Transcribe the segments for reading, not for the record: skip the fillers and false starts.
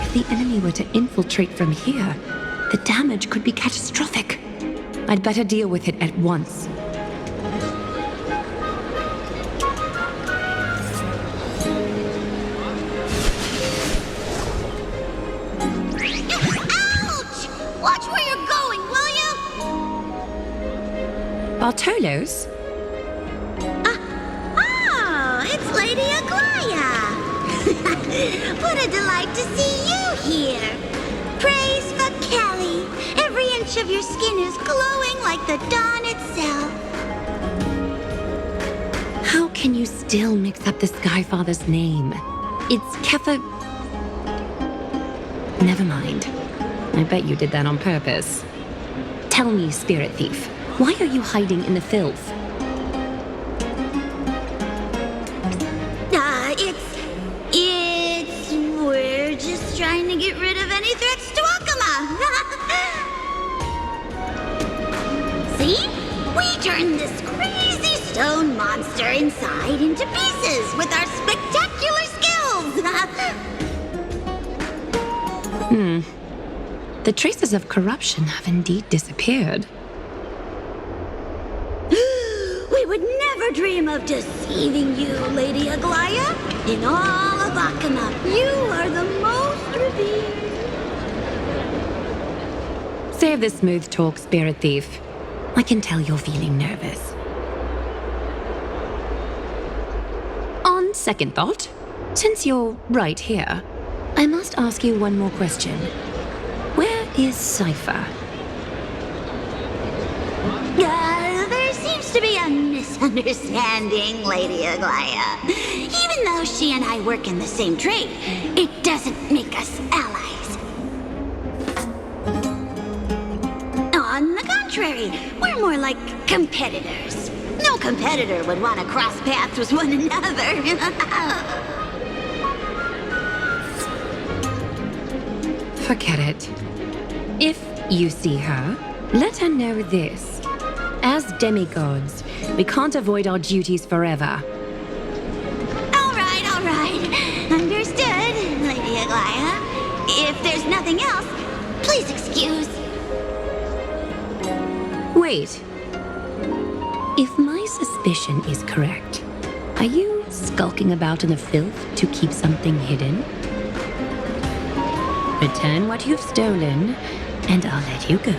If the enemy were to infiltrate from here, the damage could be catastrophic. I'd better deal with it at once. Ouch! Watch where you're going, will you? Bartolos? Oh, it's Lady Aglaya. What a delight to see you here. Praise for Kelly. Every inch of your skin is glowing like the dawn itself. How can you still mix up the Skyfather's name? It's Kefa... Never mind. I bet you did that on purpose. Tell me, Spirit Thief, why are you hiding in the filth? We're just trying to get rid of any threats to Akuma. See? We turned this crazy stone monster inside into pieces with our spectacular skills. The traces of corruption have indeed disappeared. We would never dream of deceiving you, Lady Aglaya. In all of Akuma, you are the most revered. Save the smooth talk, Spirit Thief. I can tell you're feeling nervous. On second thought, since you're right here, I must ask you one more question. Where is Cypher? There seems to be a misunderstanding, Lady Aglaya. Even though she and I work in the same trade, it doesn't make us allies. On the contrary, we're more like competitors. No competitor would want to cross paths with one another. Forget it. If you see her, let her know this. As demigods, we can't avoid our duties forever. All right. Understood, Lady Aglaya. If there's nothing else, please excuse. Wait. If my suspicion is correct, are you skulking about in the filth to keep something hidden? Return what you've stolen, and I'll let you go.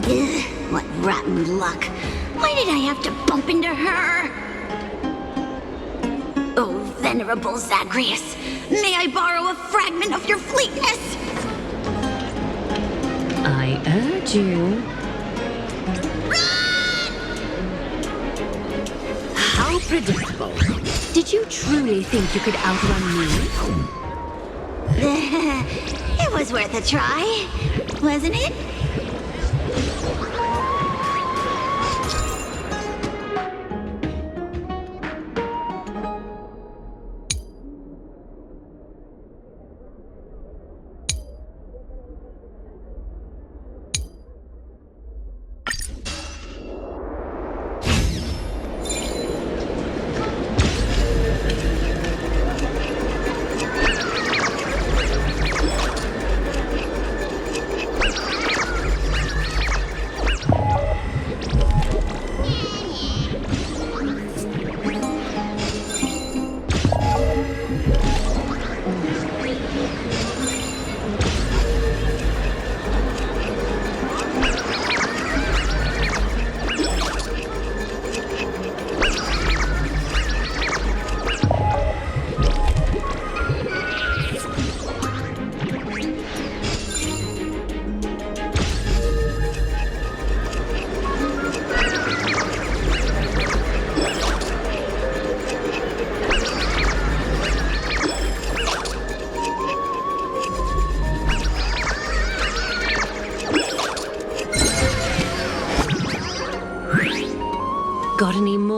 Ugh, what rotten luck. Why did I have to bump into her? Oh, venerable Zagreus, may I borrow a fragment of your fleetness? I urge you. Run! How predictable. Did you truly think you could outrun me? It was worth a try, wasn't it?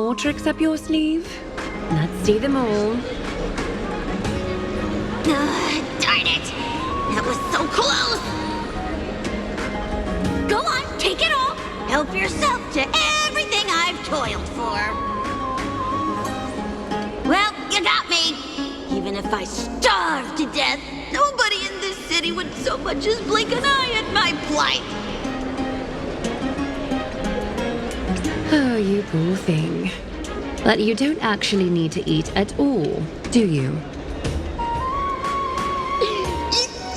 more tricks up your sleeve? Let's see them all. Darn it! That was so close! Go on, take it all! Help yourself to everything I've toiled for. Well, you got me! Even if I starved to death, nobody in this city would so much as blink an eye at my plight! Oh, you poor thing. But you don't actually need to eat at all, do you?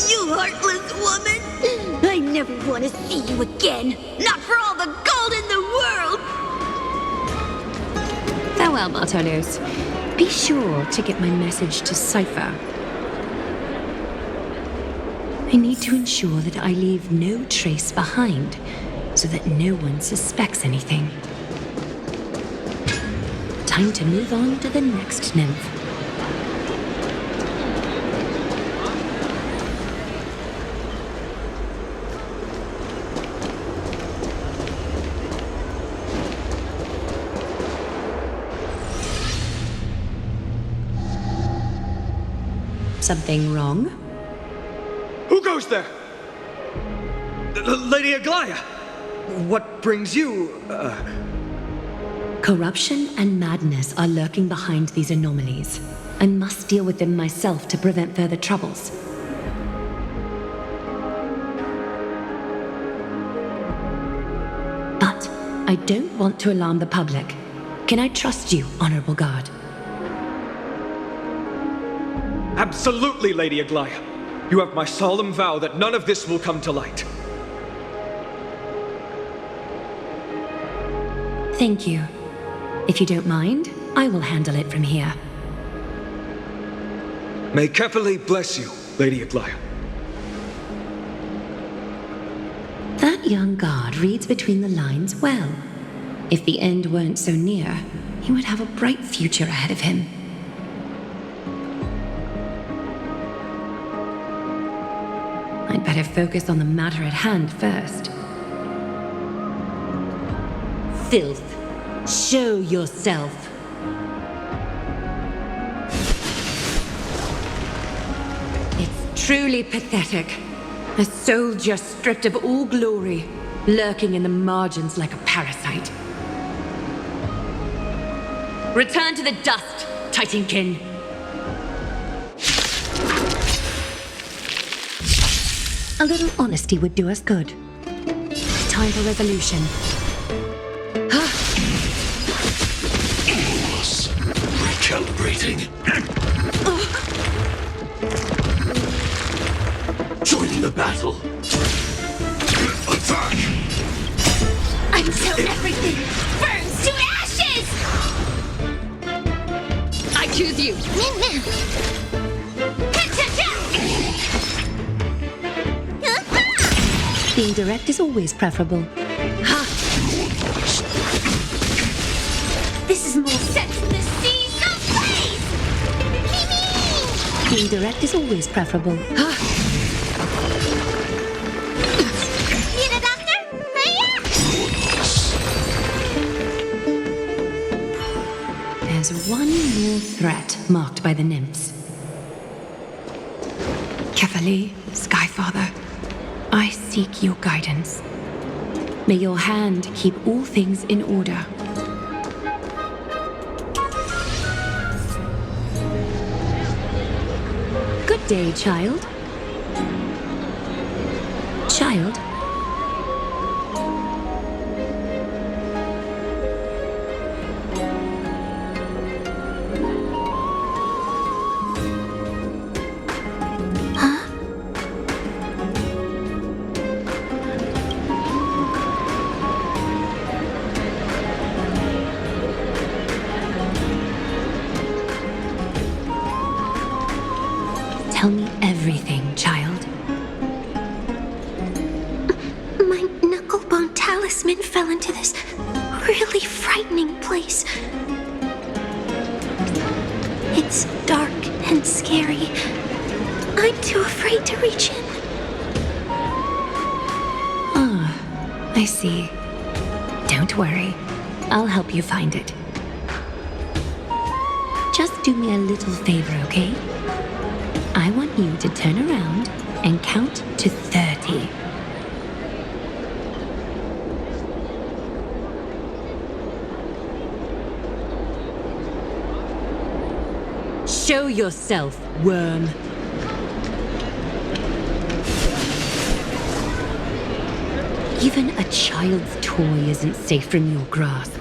You heartless woman! I never want to see you again! Not for all the gold in the world! Farewell, Bartolos. Be sure to get my message to Cypher. I need to ensure that I leave no trace behind, so that no one suspects anything. Time to move on to the next nymph. Something wrong? Who goes there? Lady Aglaya! What brings you, Corruption and madness are lurking behind these anomalies. I must deal with them myself to prevent further troubles. But I don't want to alarm the public. Can I trust you, Honorable Guard? Absolutely, Lady Aglaya. You have my solemn vow that none of this will come to light. Thank you. If you don't mind, I will handle it from here. May Kefali bless you, Lady Aglaya. That young guard reads between the lines well. If the end weren't so near, he would have a bright future ahead of him. I'd better focus on the matter at hand first. Filth, show yourself. It's truly pathetic. A soldier stripped of all glory, lurking in the margins like a parasite. Return to the dust, Titankin. A little honesty would do us good. Time for resolution. Recalibrating. Joining the battle. Attack! Until everything burns to ashes! I choose you. Being direct is always preferable. This is more sense than the seas of space! Being direct is always preferable. Need a doctor? There's one more threat marked by the nymphs. Kefali, Skyfather, I seek your guidance. May your hand keep all things in order. Good day, child. Child? Tell me everything, child. My knucklebone talisman fell into this really frightening place. It's dark and scary. I'm too afraid to reach in. Ah, I see. Don't worry. I'll help you find it. Just do me a little favor, okay? I want you to turn around and count to 30. Show yourself, worm. Even a child's toy isn't safe from your grasp.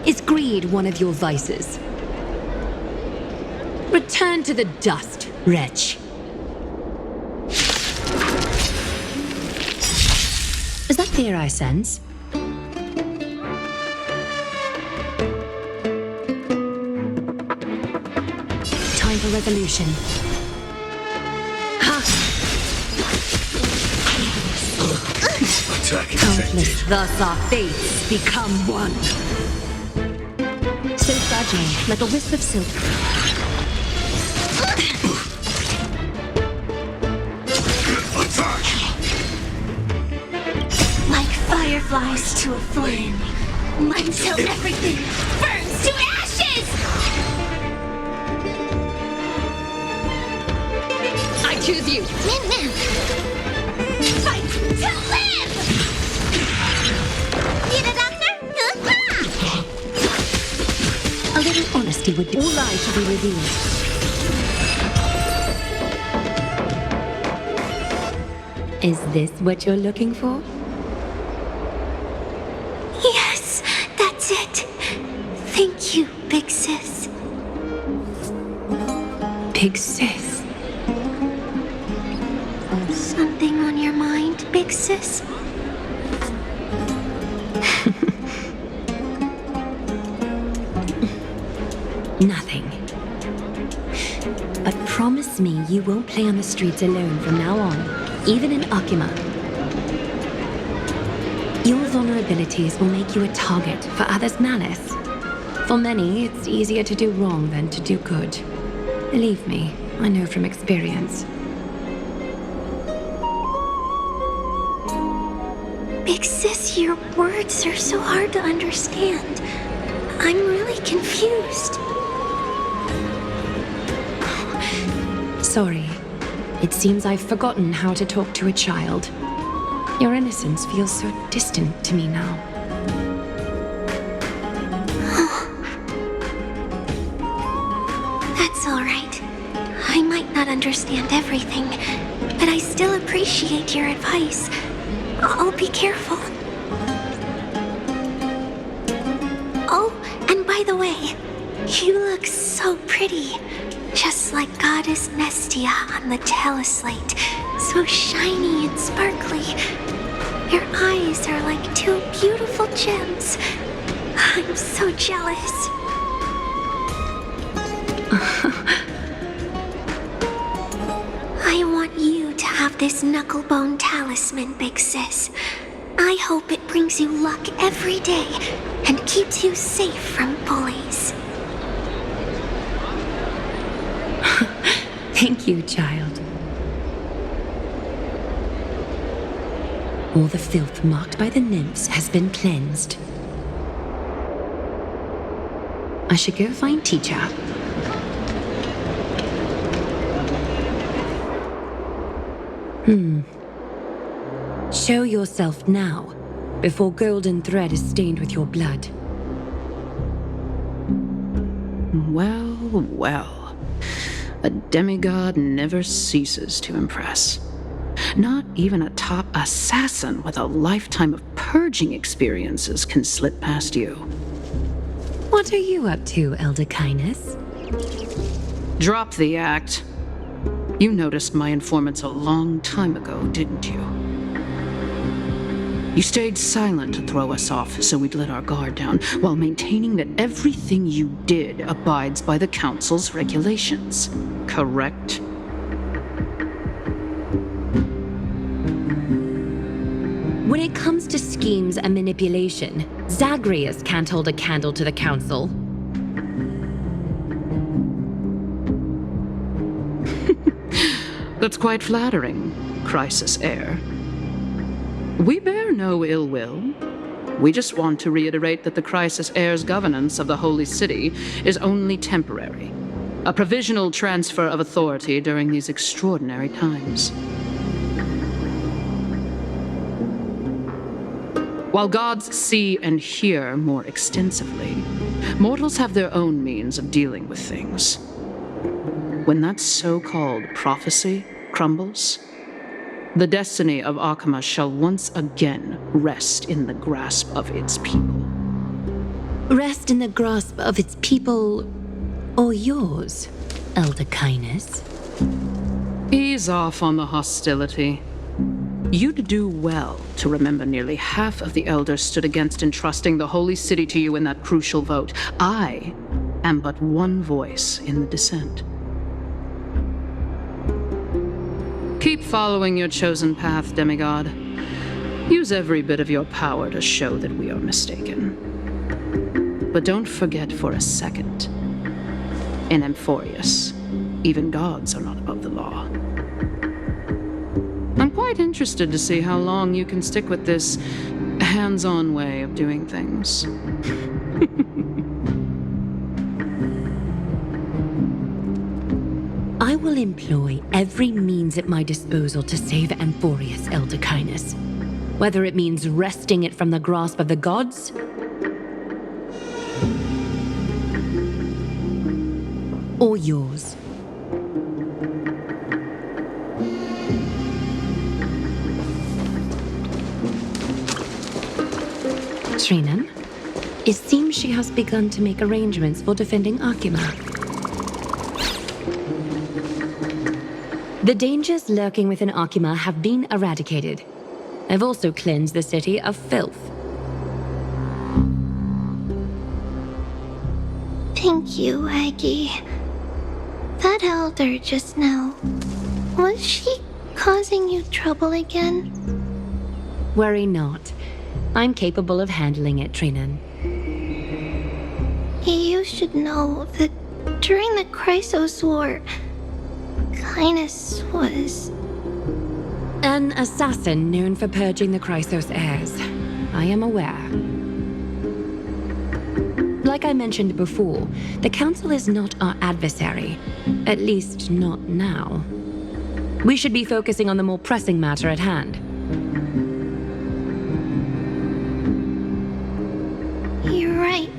Is greed one of your vices? Return to the dust, wretch. Is that fear I sense? Time for resolution. Ha! Attack Countless, detected. thus our fates become one. So fragile, like a wisp of silk. Attack! Like fireflies to a flame, until everything burns to ashes! I choose you. Fight to live! Need a doctor? A little honesty would do. All lies should be revealed. Is this what you're looking for? Yes, that's it. Thank you, big sis. Big sis. Something on your mind, big sis? Nothing. But promise me you won't play on the streets alone from now on, even in Akima. Your vulnerabilities will make you a target for others' malice. For many, it's easier to do wrong than to do good. Believe me, I know from experience. Big sis, your words are so hard to understand. I'm really confused. Sorry. It seems I've forgotten how to talk to a child. Your innocence feels so distant to me now. That's all right. I might not understand everything, but I still appreciate your advice. I'll be careful. Oh, and by the way, you look so pretty. Just like Goddess Nestia on the teleslate. So shiny and sparkly. Your eyes are like two beautiful gems. I'm so jealous. I want you to have this knucklebone talisman, big sis. I hope it brings you luck every day and keeps you safe from bullies. Thank you, child. All the filth marked by the nymphs has been cleansed. I should go find teacher. Show yourself now, before golden thread is stained with your blood. Well, well. A demigod never ceases to impress. Not even a top assassin with a lifetime of purging experiences can slip past you. What are you up to, Elder Kindness? Drop the act. You noticed my informants a long time ago, didn't you? You stayed silent to throw us off so we'd let our guard down, while maintaining that everything you did abides by the Council's regulations. Correct? When it comes to schemes and manipulation, Zagreus can't hold a candle to the Council. That's quite flattering, Crisis Heir. We bear no ill will. We just want to reiterate that the crisis heir's governance of the Holy City is only temporary, a provisional transfer of authority during these extraordinary times. While gods see and hear more extensively, mortals have their own means of dealing with things. When that so-called prophecy crumbles, the destiny of Akama shall once again rest in the grasp of its people. Rest in the grasp of its people, or yours, Elder Kindness? Ease off on the hostility. You'd do well to remember nearly half of the elders stood against entrusting the Holy City to you in that crucial vote. I am but one voice in the dissent. Keep following your chosen path, demigod. Use every bit of your power to show that we are mistaken. But don't forget for a second, in Amphoreus, even gods are not above the law. I'm quite interested to see how long you can stick with this hands-on way of doing things. I will employ every means at my disposal to save Amphoreus, Elder Kindness. Whether it means wresting it from the grasp of the gods, or yours. Trinan, it seems she has begun to make arrangements for defending Akima. The dangers lurking within Akima have been eradicated. I've also cleansed the city of filth. Thank you, Aggie. That elder just now, was she causing you trouble again? Worry not. I'm capable of handling it, Trinan. You should know that during the Chrysos War, Kindness was... An assassin known for purging the Chrysos heirs. I am aware. Like I mentioned before, the Council is not our adversary. At least, not now. We should be focusing on the more pressing matter at hand. You're right.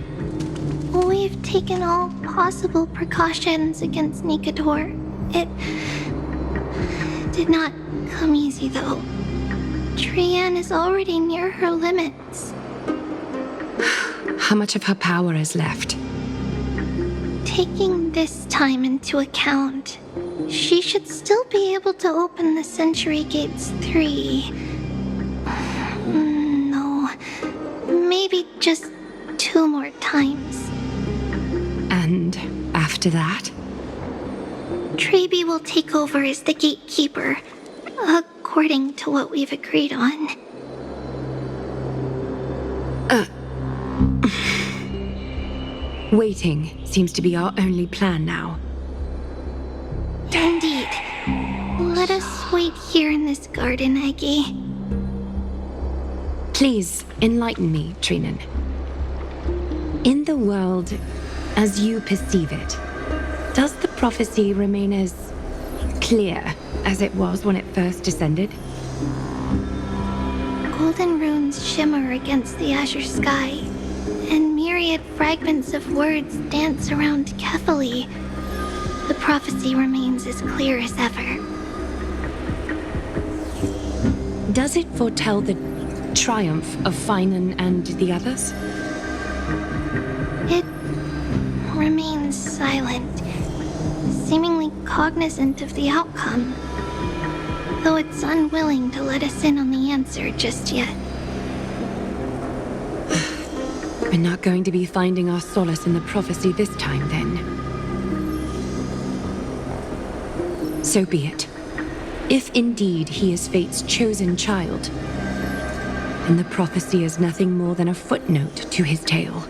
We've taken all possible precautions against Nikador. It did not come easy, though. Trian is already near her limits. How much of her power is left? Taking this time into account, she should still be able to open the Century Gates 3. No, maybe just 2 more times. And after that? Trebi will take over as the gatekeeper, according to what we've agreed on. Waiting seems to be our only plan now. Indeed. Let us wait here in this garden, Aggie. Please, enlighten me, Trinan. In the world, as you perceive it, does the prophecy remain as clear as it was when it first descended? Golden runes shimmer against the azure sky, and myriad fragments of words dance around Kefali. The prophecy remains as clear as ever. Does it foretell the triumph of Finan and the others? It remains silent, seemingly cognizant of the outcome, though it's unwilling to let us in on the answer just yet. We're not going to be finding our solace in the prophecy this time, then. So be it. If indeed he is Fate's chosen child, then the prophecy is nothing more than a footnote to his tale.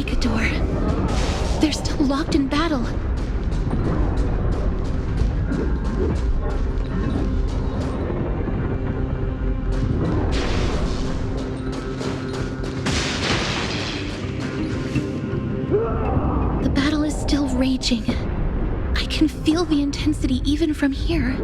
Nikador. They're still locked in battle. The battle is still raging. I can feel the intensity even from here.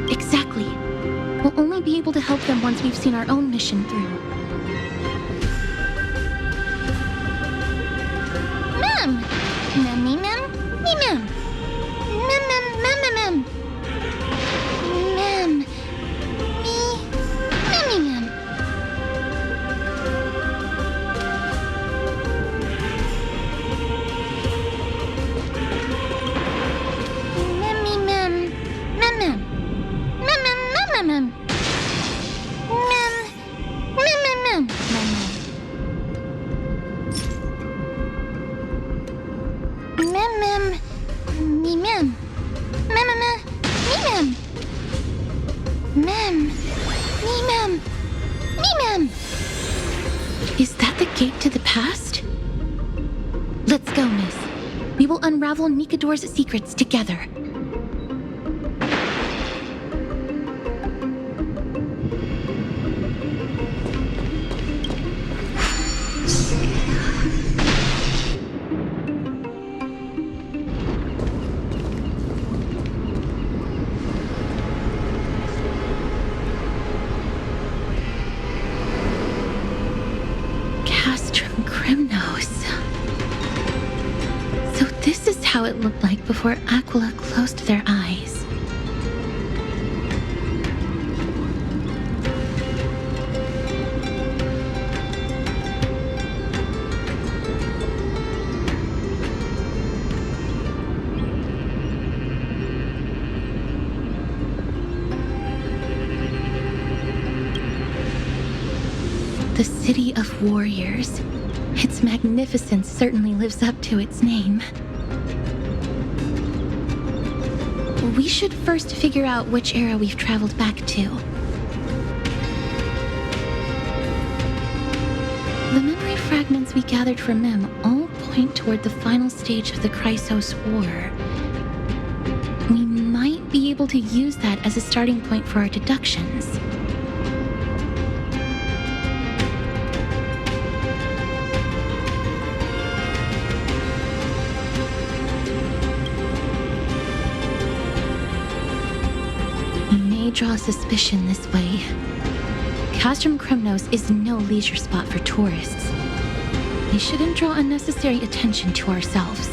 Exactly. We'll only be able to help them once we've seen our own mission through. Mem! Mem, mem, me, mem. Mem, mem, mem, mem, mem. Mem. Me. Memmy, mem. Memmy, mem. Mem, mem. Mem, mem, mem, mem, mem. Mem. Mem, mem, mem. Mem, mem. Mem, mem, me, mem. Mem, mem, mem, me, mem. Mem, me, mem. Me, mem. Is that the gate to the past? Let's go, Miss. We will unravel Nikador's secrets together. Castrum Crimnos. So this is how it looked like before Aquila closed their eyes. The City of Warriors. Its magnificence certainly lives up to its name. We should first figure out which era we've traveled back to. The memory fragments we gathered from Mem all point toward the final stage of the Chrysos War. We might be able to use that as a starting point for our deductions. Draw suspicion this way. Castrum Crimnos is no leisure spot for tourists. We shouldn't draw unnecessary attention to ourselves.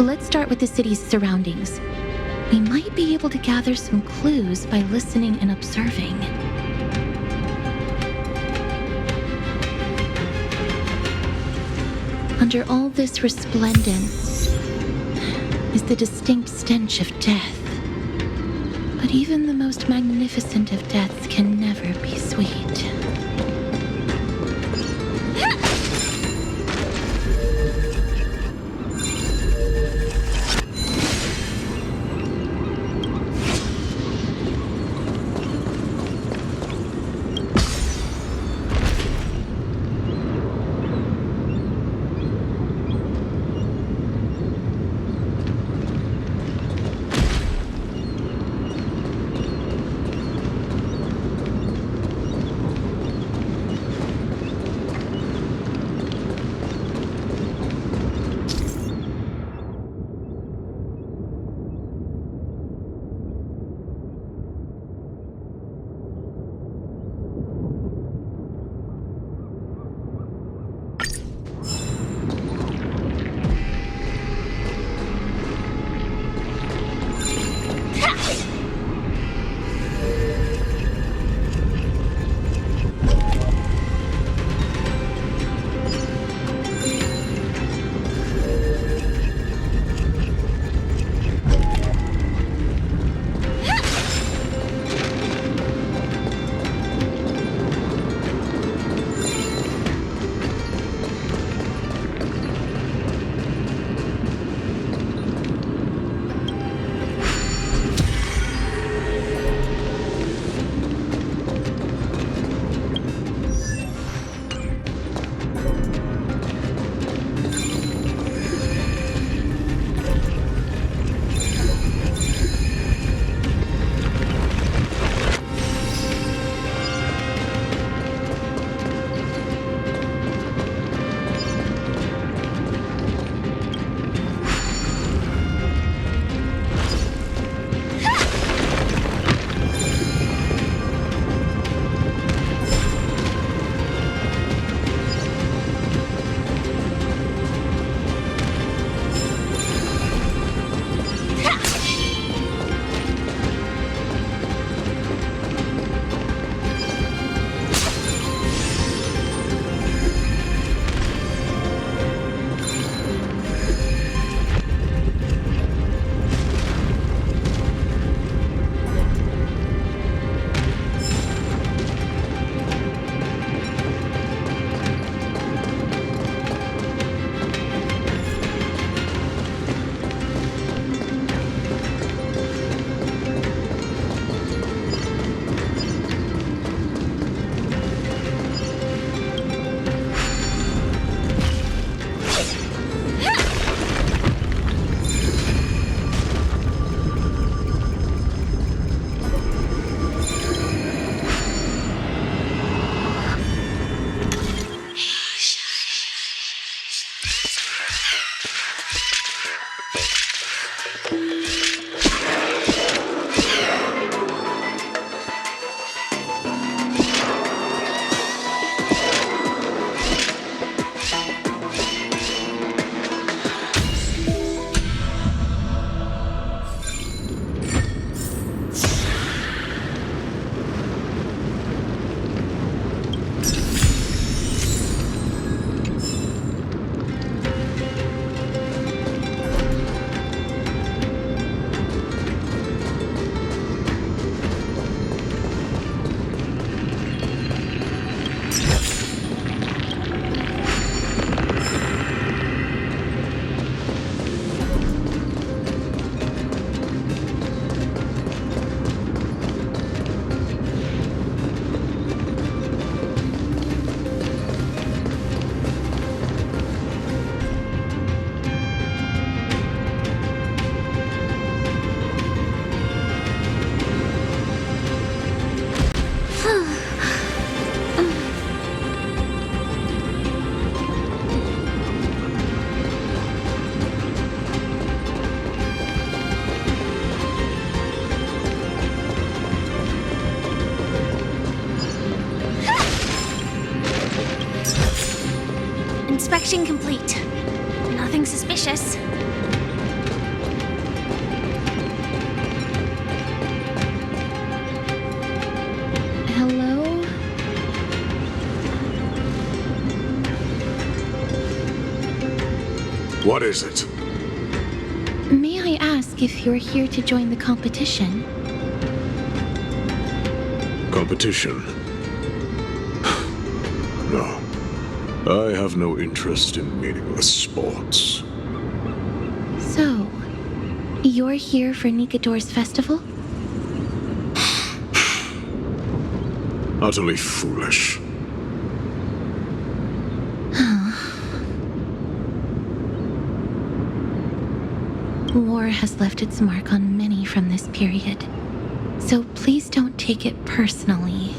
Let's start with the city's surroundings. We might be able to gather some clues by listening and observing. Under all this resplendence is the distinct stench of death. But even the most magnificent of deaths can never be sweet. Inspection complete. Nothing suspicious. Hello? What is it? May I ask if you're here to join the competition? Competition? No. I have no interest in meaningless sports. So, you're here for Nikador's festival? Utterly foolish. War has left its mark on many from this period, so please don't take it personally.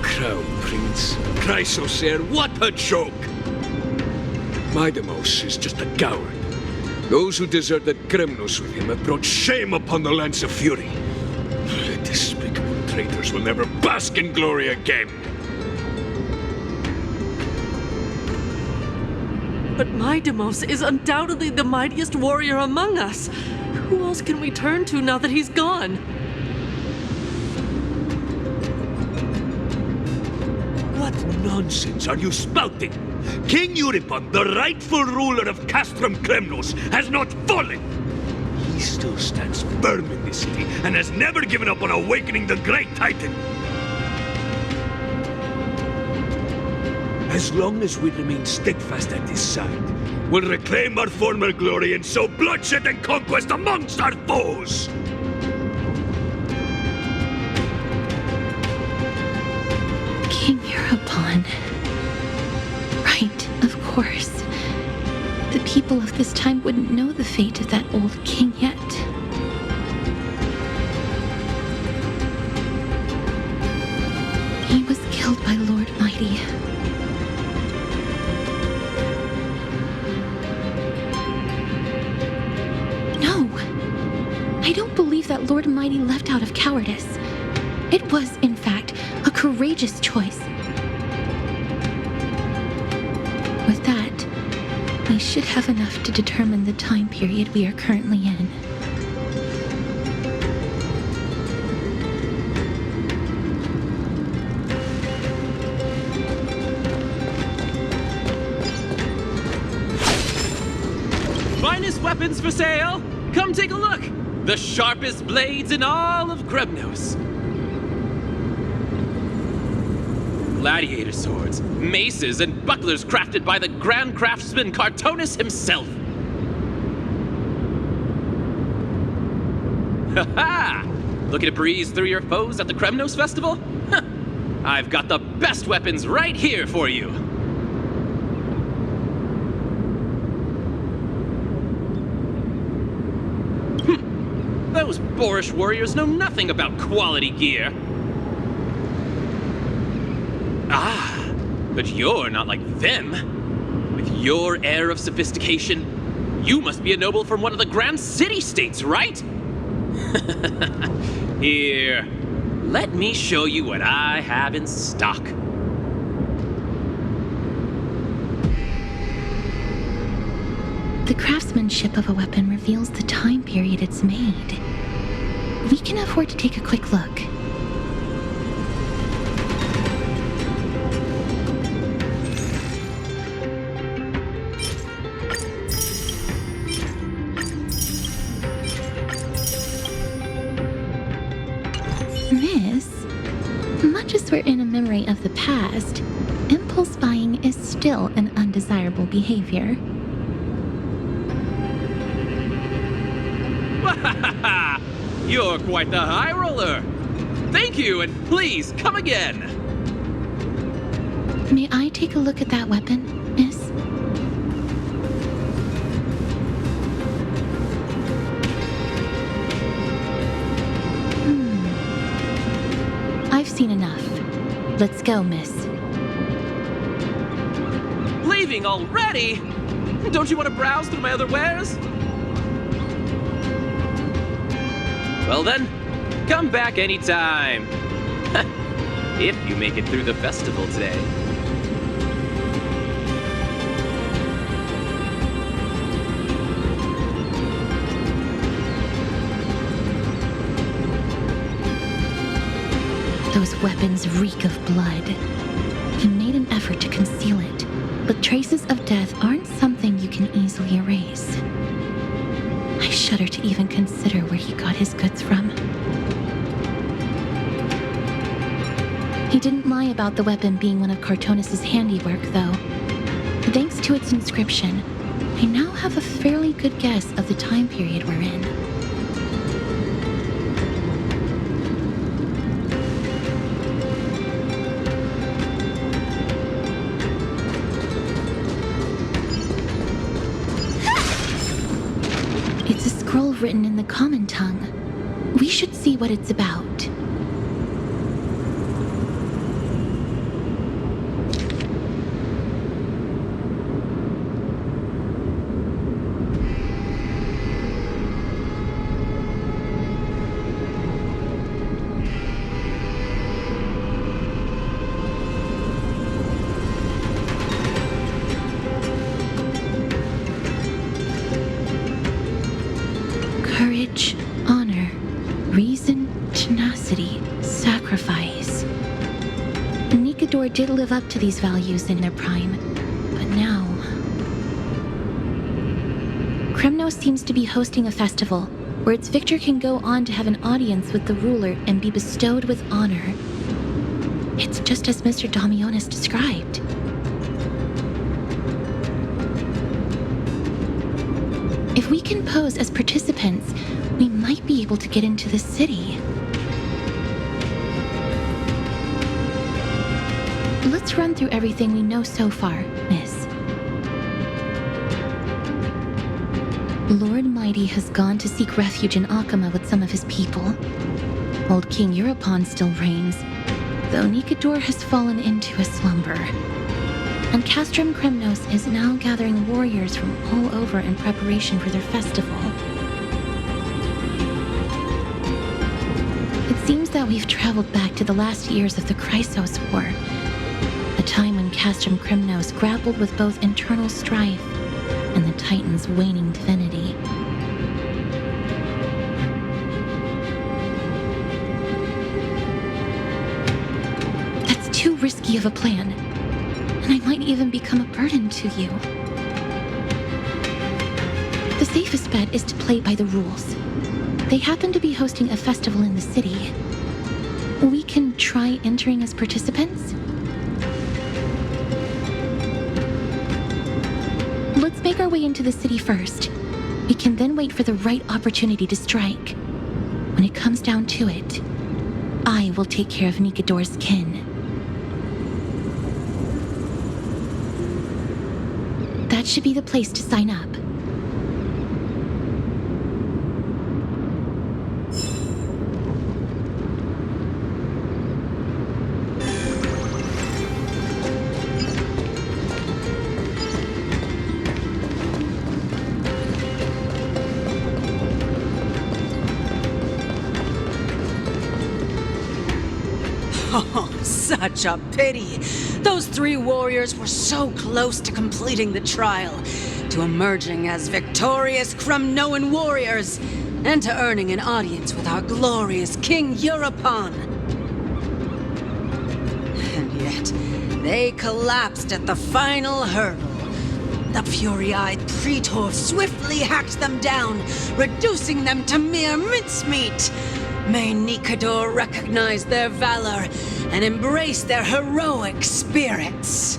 Crown Prince, Chrysosaur, what a joke! Midemos is just a coward. Those who deserted Kremnos with him have brought shame upon the lands of Fury. Despicable traitors will never bask in glory again. But Midemos is undoubtedly the mightiest warrior among us. Who else can we turn to now that he's gone? What nonsense are you spouting? King Euripon, the rightful ruler of Castrum Kremnos, has not fallen! He still stands firm in this city and has never given up on awakening the great Titan! As long as we remain steadfast at his side, we'll reclaim our former glory and sow bloodshed and conquest amongst our foes! King Euripon. Right, of course. The people of this time wouldn't know the fate of that old king yet. He was killed by Lord Mighty. No! I don't believe that Lord Mighty left out of cowardice. It was, in fact, a courageous choice. With that, we should have enough to determine the time period we are currently in. Finest weapons for sale! Come take a look! The sharpest blades in all of Kremnos. Gladiator swords, maces, and bucklers crafted by the grand craftsman Cartonus himself. Ha ha! Looking to breeze through your foes at the Kremnos Festival? Huh. I've got the best weapons right here for you. Those boorish warriors know nothing about quality gear. Ah, but you're not like them. With your air of sophistication, you must be a noble from one of the grand city-states, right? Here, let me show you what I have in stock. The craftsmanship of a weapon reveals the time period it's made. We can afford to take a quick look. Miss, much as we're in a memory of the past, impulse buying is still an undesirable behavior. You're quite the high roller. Thank you, and please come again. May I take a look at that weapon, miss? I've seen enough. Let's go, miss. leaving already? Don't you want to browse through my other wares? Well then, come back anytime. If you make it through the festival today. Those weapons reek of blood. He made an effort to conceal it, but traces of death aren't something you can easily erase. I shudder to even consider where he got his goods from. He didn't lie about the weapon being one of Cartonis' handiwork, though. Thanks to its inscription, I now have a fairly good guess of the time period we're in. It's a scroll written in the common tongue. We should see what it's about. Courage, honor, reason, tenacity, sacrifice. Nikador did live up to these values in their prime, but now... Kremnos seems to be hosting a festival where its victor can go on to have an audience with the ruler and be bestowed with honor. It's just as Mr. Damionis described. If we can pose as participants, we might be able to get into the city. Let's run through everything we know so far, Miss. Lord Mighty has gone to seek refuge in Akama with some of his people. Old King Europon still reigns, though Nikador has fallen into a slumber. And Castrum Kremnos is now gathering warriors from all over in preparation for their festival. It seems that we've traveled back to the last years of the Chrysos War, a time when Castrum Kremnos grappled with both internal strife and the Titan's waning divinity. That's too risky of a plan. And I might even become a burden to you. The safest bet is to play by the rules. They happen to be hosting a festival in the city. We can try entering as participants? Let's make our way into the city first. We can then wait for the right opportunity to strike. When it comes down to it, I will take care of Nikador's kin. That should be the place to sign up. Oh, such a pity. Those three warriors were so close to completing the trial, to emerging as victorious Kremnoan warriors, and to earning an audience with our glorious King Europon. And yet, they collapsed at the final hurdle. The fury-eyed Praetor swiftly hacked them down, reducing them to mere mincemeat. May Nikador recognize their valor and embrace their heroic spirits.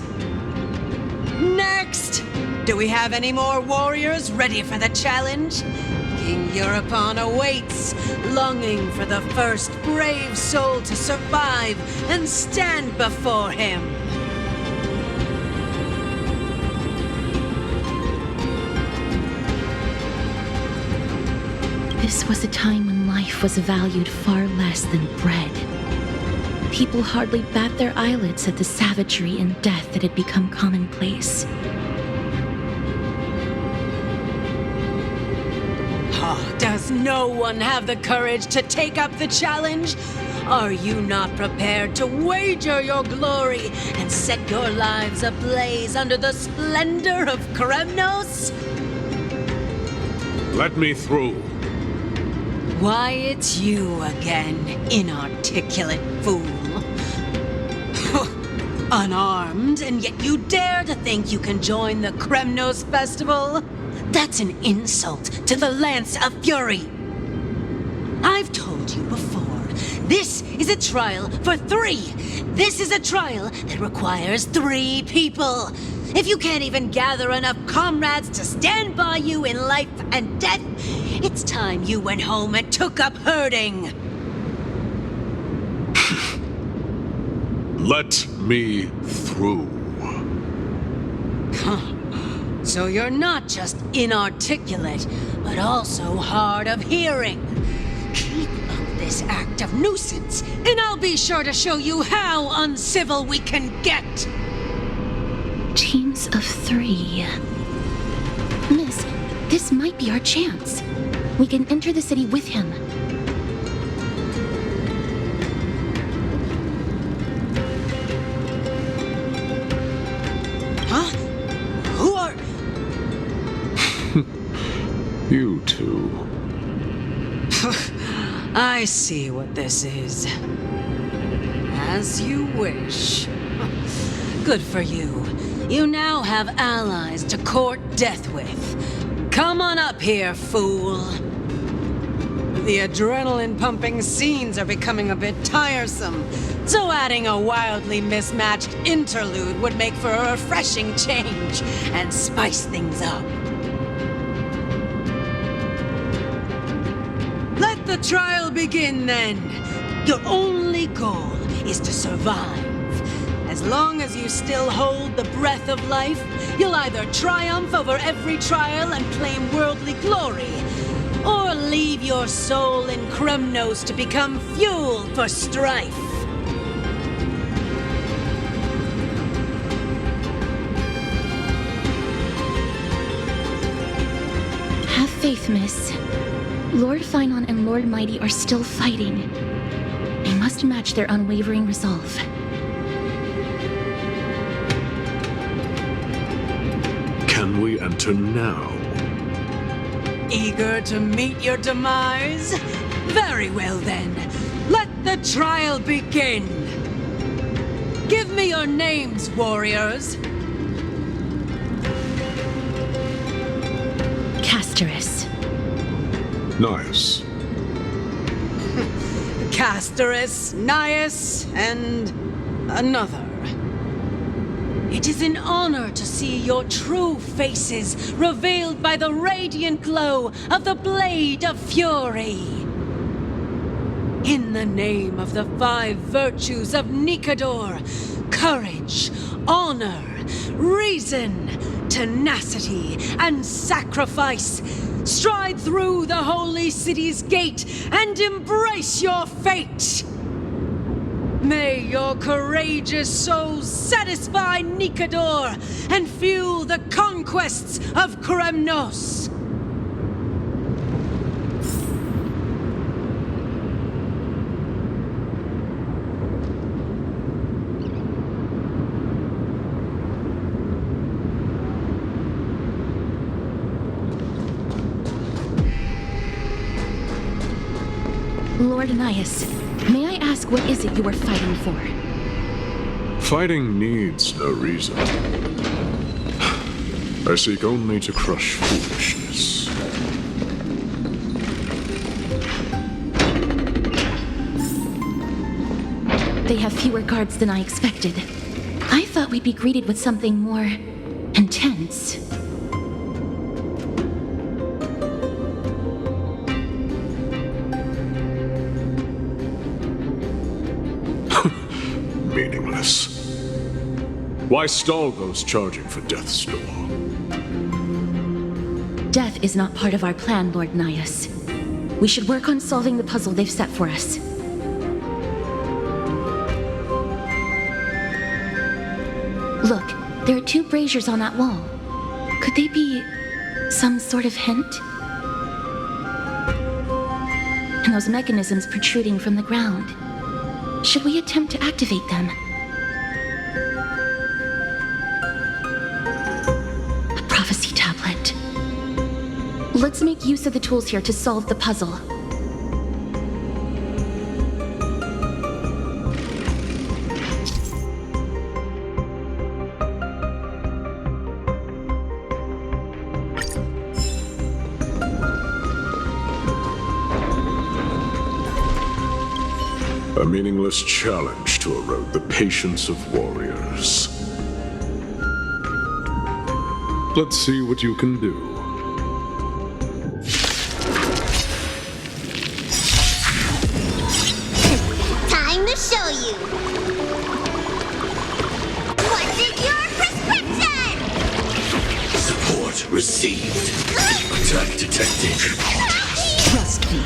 Next! Do we have any more warriors ready for the challenge? King Europon awaits, longing for the first brave soul to survive and stand before him. This was a time when life was valued far less than bread. People hardly bat their eyelids at the savagery and death that had become commonplace. does no one have the courage to take up the challenge? Are you not prepared to wager your glory and set your lives ablaze under the splendor of Kremnos? Let me through. Why, it's you again, inarticulate fool. Unarmed, and yet you dare to think you can join the Kremnos festival? That's an insult to the Lance of Fury. I've told you before, this is a trial for 3. This is a trial that requires 3 people. If you can't even gather enough comrades to stand by you in life and death, it's time you went home and took up herding. Let me through. So you're not just inarticulate, but also hard of hearing. Keep up this act of nuisance, and I'll be sure to show you how uncivil we can get. Teams of 3. Miss, this might be our chance. We can enter the city with him. Huh? Who are... You two. I see what this is. As you wish. Good for you. You now have allies to court death with. Come on up here, fool. The adrenaline-pumping scenes are becoming a bit tiresome, so adding a wildly mismatched interlude would make for a refreshing change and spice things up. Let the trial begin, then. Your only goal is to survive. As long as you still hold the breath of life, you'll either triumph over every trial and claim worldly glory, or leave your soul in Kremnos to become fuel for strife. Have faith, miss. Lord Finon and Lord Mighty are still fighting. I must match their unwavering resolve. Can we enter now? Eager to meet your demise? Very well then. Let the trial begin. Give me your names, warriors. Casterus. Nice. Casterus, Nias, and another. It is an honor to see your true faces revealed by the radiant glow of the Blade of Fury. In the name of the 5 virtues of Nikador, courage, honor, reason, tenacity, and sacrifice, stride through the holy city's gate and embrace your fate. May your courageous souls satisfy Nikador and fuel the conquests of Kremnos. Lord Nias, may I ask what is it you are fighting for? Fighting needs no reason. I seek only to crush foolishness. They have fewer guards than I expected. I thought we'd be greeted with something more intense. Meaningless. Why stall those charging for death's door? Death is not part of our plan, Lord Nias. We should work on solving the puzzle they've set for us. Look, there are 2 braziers on that wall. Could they be some sort of hint? and those mechanisms protruding from the ground. Should we attempt to activate them? A prophecy tablet. Let's make use of the tools here to solve the puzzle. A meaningless challenge to erode the patience of warriors. Let's see what you can do. Time to show you. What's in your prescription? Support received. Attack detected. Trust me.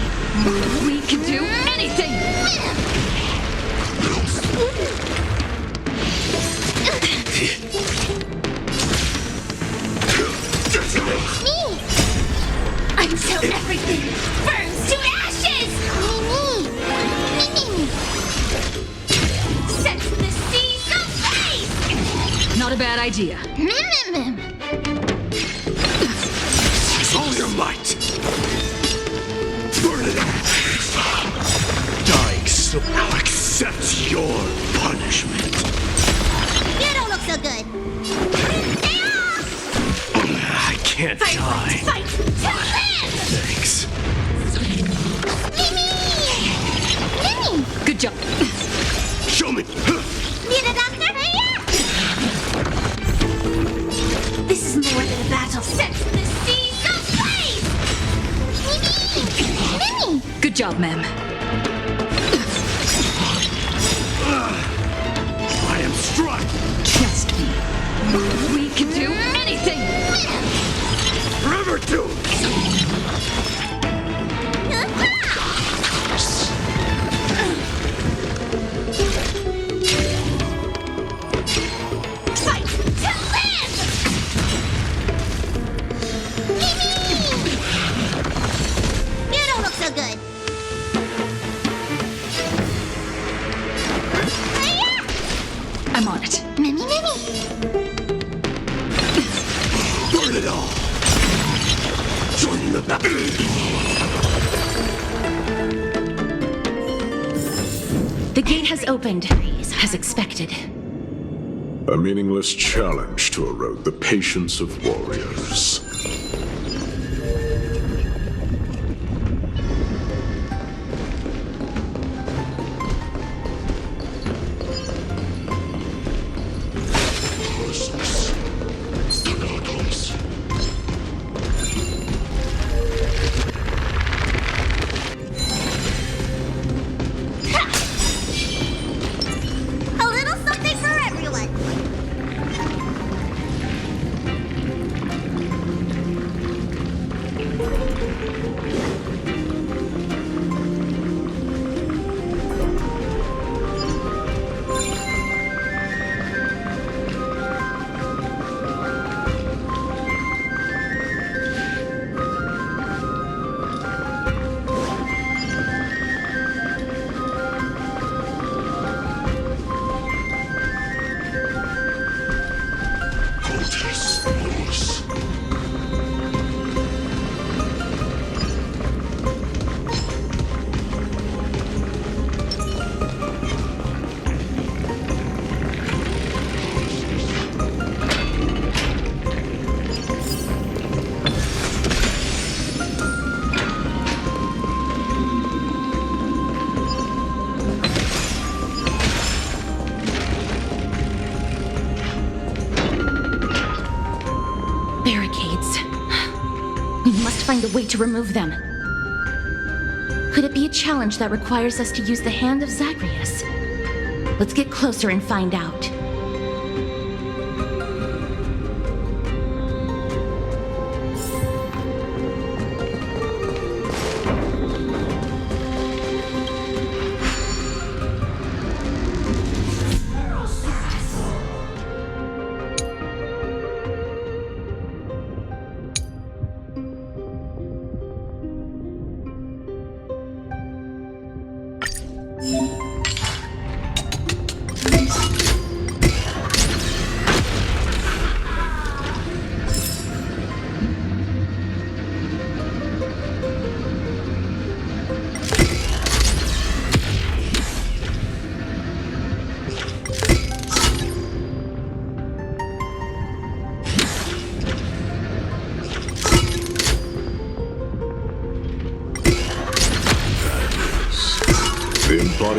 We can do anything! Me! Until everything burns to ashes! Me! Sets the seas ablaze! Not a bad idea. Use all your might. Burn it up. Dying so now accept your punishment. You don't look so good. I can't die. Fight to live! Thanks. Mimi! Good job. Show me. Need a doctor? This is more than a battle. Sets the seas ablaze! Mimi! Good job, ma'am. I am struck. Trust me. We can do anything! Forever do. Fight to live! Mimi! You don't look so good. I'm on it. Mimi! Burn it all. Join the battle. The gate has opened, as expected. A meaningless challenge to erode the patience of warriors. A little something for everyone. Barricades. We must find a way to remove them. Could it be a challenge that requires us to use the hand of Zagreus? Let's get closer and find out.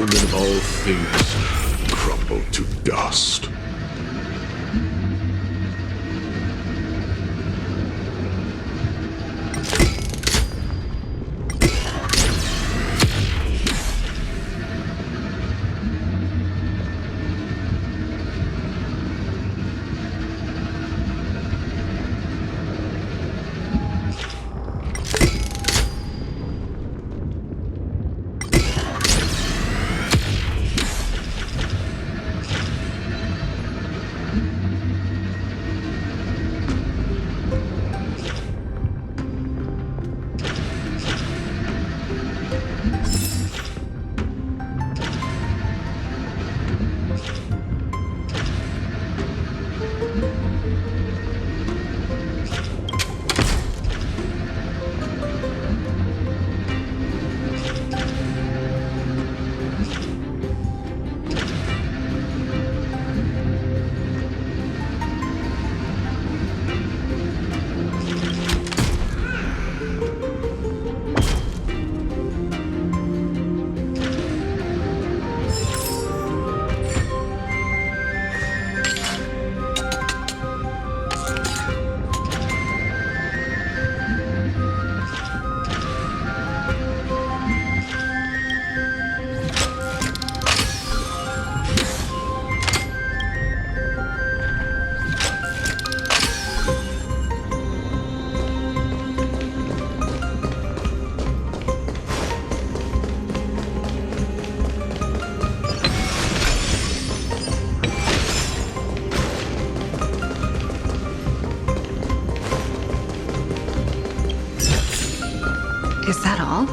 embodiment of all things, crumble to dust. Is that all?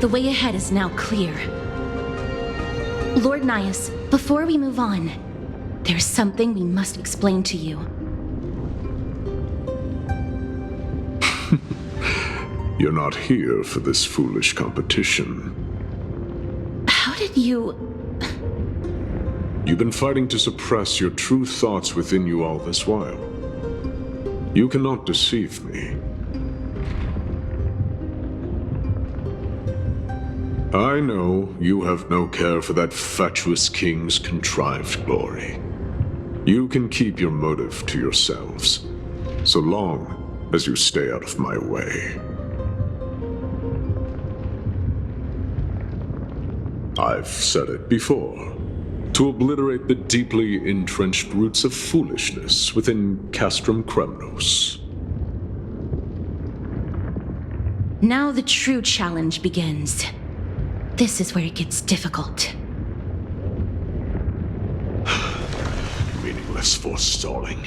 The way ahead is now clear. Lord Nias, before we move on, there's something we must explain to you. You're not here for this foolish competition. How did you... You've been fighting to suppress your true thoughts within you all this while. You cannot deceive me. I know you have no care for that fatuous king's contrived glory. You can keep your motive to yourselves, so long as you stay out of my way. I've said it before. To obliterate the deeply entrenched roots of foolishness within Castrum Kremnos. Now the true challenge begins. This is where it gets difficult. Meaningless forestalling.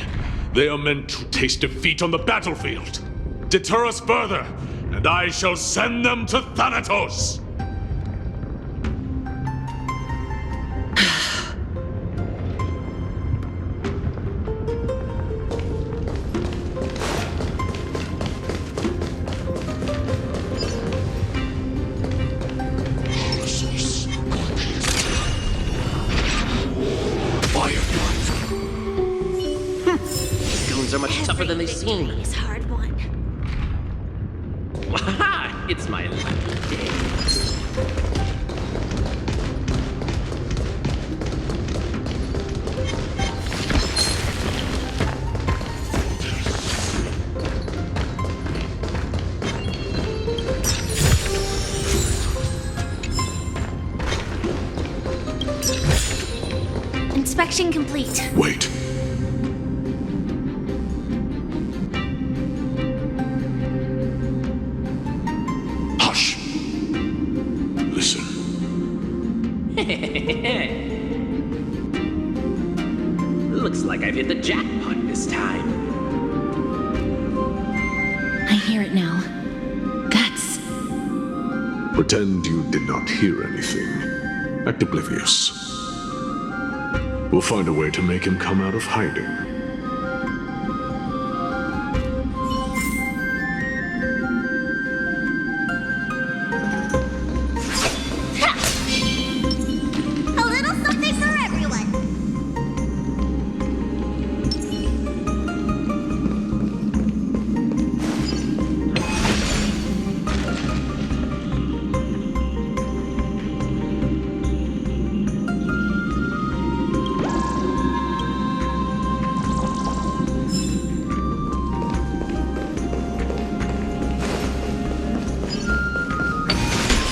They are meant to taste defeat on the battlefield. Deter us further, and I shall send them to Thanatos! Are much tougher than they seem. It's hard one. Waha! It's my lucky day. Inspection complete. Wait. Looks like I've hit the jackpot this time. I hear it now. Pretend you did not hear anything. Act oblivious. We'll find a way to make him come out of hiding. A little something for everyone.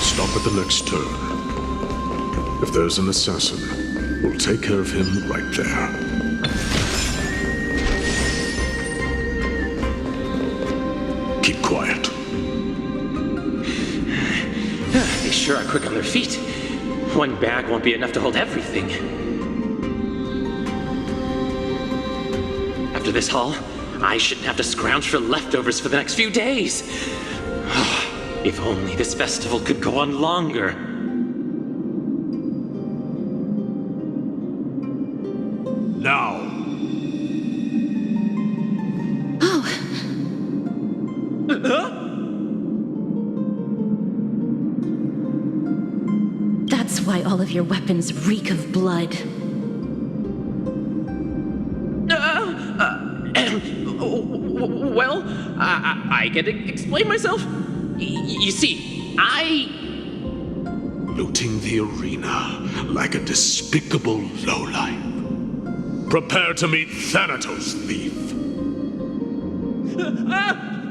Stop at the next turn. If there's an assassin, we'll take care of him right there. Keep quiet. They sure are quick on their feet. One bag won't be enough to hold everything. After this haul, I shouldn't have to scrounge for leftovers for the next few days. If only this festival could go on longer. Now! Oh, that's why all of your weapons reek of blood. Well, I can explain myself. You see, Looting the arena like a despicable lowlife. Prepare to meet Thanatos, thief.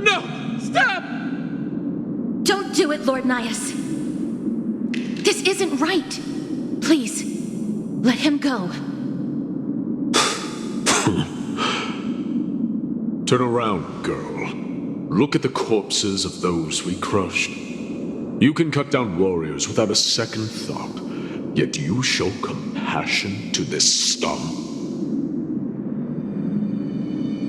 No! Stop! Don't do it, Lord Nias. This isn't right. Please, let him go. Turn around, girl. Look at the corpses of those we crushed. You can cut down warriors without a second thought, yet you show compassion to this scum.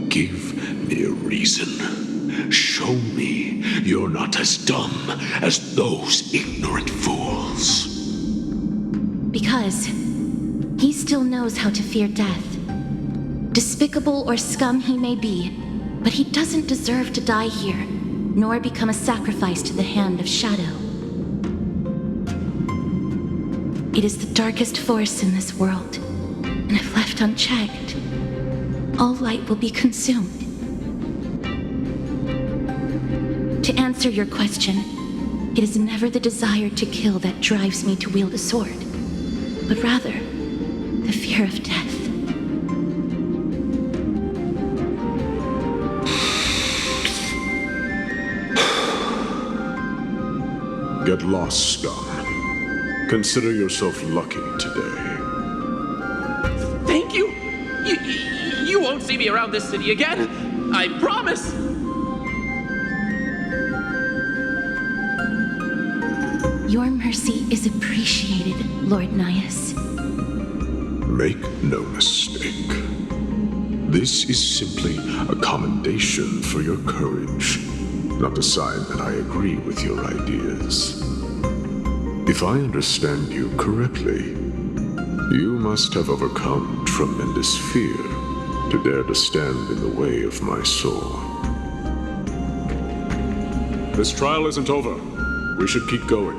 Give me a reason. Show me you're not as dumb as those ignorant fools. Because he still knows how to fear death. Despicable or scum he may be, but he doesn't deserve to die here, nor become a sacrifice to the hand of Shadow. It is the darkest force in this world, and if left unchecked, all light will be consumed. To answer your question, it is never the desire to kill that drives me to wield a sword, but rather the fear of death. Get lost, scum. Consider yourself lucky today. Thank you! You won't see me around this city again! I promise! Your mercy is appreciated, Lord Nias. Make no mistake. This is simply a commendation for your courage, not a sign that I agree with your ideas. If I understand you correctly, you must have overcome tremendous fear to dare to stand in the way of my sword. This trial isn't over. We should keep going.